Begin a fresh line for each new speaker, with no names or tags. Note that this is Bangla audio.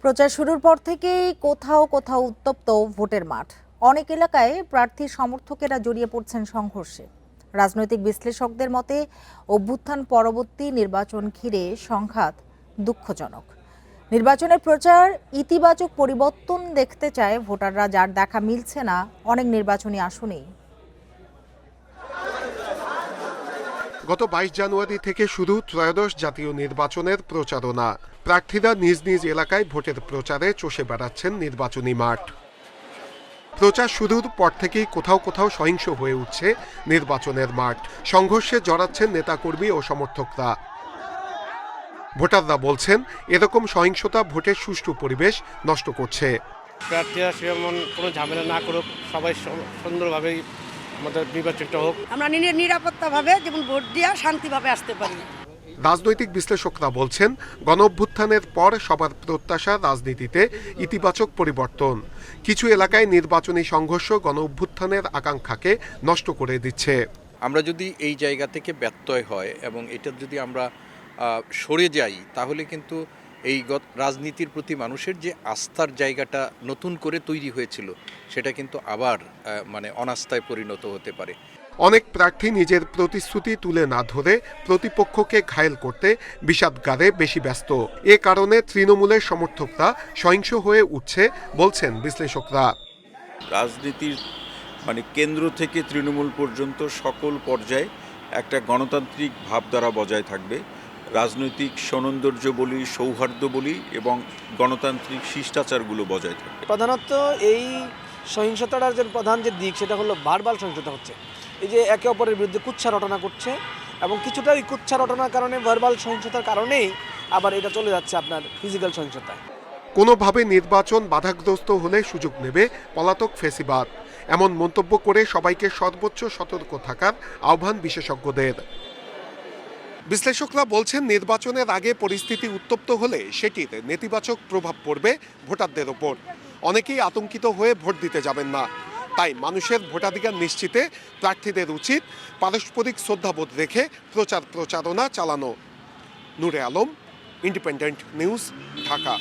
প্রচার শুরুর পর থেকেই কোথাও কোথাও উত্তপ্ত ভোটের মাঠ। অনেক এলাকায় প্রার্থীর সমর্থকেরা জড়িয়ে পড়ছেন সংঘর্ষে। রাজনৈতিক বিশ্লেষকদের মতে অভ্যুত্থান পরবর্তী নির্বাচন ঘিরে সংঘাত দুঃখজনক। নির্বাচনের প্রচার ইতিবাচক পরিবর্তন দেখতে চায় ভোটাররা, যার দেখা মিলছে না অনেক নির্বাচনী আসনেই।
গত ২২ জানুয়ারি থেকে শুরু ত্রয়োদশ জাতীয় নির্বাচনের প্রচারণা। প্রার্থীরা নিজ নিজ এলাকায় ভোটের প্রচারে চষে বেড়াচ্ছেন নির্বাচনী মাঠ। প্রচার শুরুর পর থেকেই কোথাও কোথাও সহিংস হয়ে উঠছে নির্বাচনের মাঠ। সংঘর্ষে জড়াচ্ছেন নেতাকর্মী ও সমর্থকরা। ভোটাররা বলছেন, এরকম সহিংসতা ভোটের সুষ্ঠু পরিবেশ নষ্ট করছে।
প্রার্থীরা সেমন কোনো ঝামেলা না করুক, সবাই সুন্দরভাবেই আমাদের নির্বাচনটা হোক।
আমরা নিরাপত্তাভাবে যেমন ভোট দিয়ে শান্তিভাবে আসতে পারি।
রাজনৈতিক বিশ্লেষকরা বলছেন, গণঅভ্যুত্থানের পর সবার প্রত্যাশা রাজনীতিতে ইতিবাচক পরিবর্তন। কিছু এলাকায় নির্বাচনী সংঘর্ষ গণঅভ্যুত্থানের আকাঙ্ক্ষাকে নষ্ট করে দিচ্ছে।
আমরা যদি এই জায়গা থেকে ব্যত্যয় হয় এবং এটা যদি আমরা সরে যাই, তাহলে কিন্তু এই রাজনীতির প্রতি মানুষের যে আস্থার জায়গাটা নতুন করে তৈরি হয়েছিল, সেটা কিন্তু আবার অনাস্থায় পরিণত হতে পারে।
অনেক প্রার্থী নিজের প্রতিশ্রুতি তুলে না ধরে প্রতিপক্ষকে ঘায়েল করতে বিষাদগারে বেশি ব্যস্ত। এ কারণে তৃণমূলের সমর্থকরা সহিংস হয়ে উঠছে বলছেন বিশ্লেষকরা।
রাজনীতির কেন্দ্র থেকে তৃণমূল পর্যন্ত সকল পর্যায়ে একটা গণতান্ত্রিক ভাবধারা বজায় থাকবে। রাজনৈতিক সৌন্দর্য বলি, সৌহার্দ্য বলি এবং গণতান্ত্রিক শিষ্টাচারগুলো বজায় থাকবে।
প্রধানত এই সহিংসতার যে প্রধান যে দিক, সেটা হলো ভার্বাল সহিংসতা হচ্ছে। এই যে একে অপরের বিরুদ্ধে কুৎসা রটনা করছে এবং কিছুটা ওই কুৎসা রটনার কারণে, ভার্বাল সহিংসতার কারণেই আবার এটা চলে যাচ্ছে আপনার ফিজিক্যাল সহিংসতায়।
কোনোভাবে নির্বাচন বাধাগ্রস্ত হলে সুযোগ নেবে পলাতক ফ্যাসিবাদ, এমন মন্তব্য করে সবাইকে সর্বোচ্চ সতর্ক থাকার আহ্বান বিশেষজ্ঞদের। বিশ্লেষকরা বলছেন, নির্বাচনের আগে পরিস্থিতি উত্তপ্ত হলে সেটির নেতিবাচক প্রভাব পড়বে ভোটারদের ওপর। অনেকেই আতঙ্কিত হয়ে ভোট দিতে যাবেন না। তাই মানুষের ভোটাধিকার নিশ্চিতে প্রার্থীদের উচিত পারস্পরিক শ্রদ্ধাবোধ রেখে প্রচারণা চালানো। নূরে আলম, ইন্ডিপেন্ডেন্ট নিউজ, ঢাকা।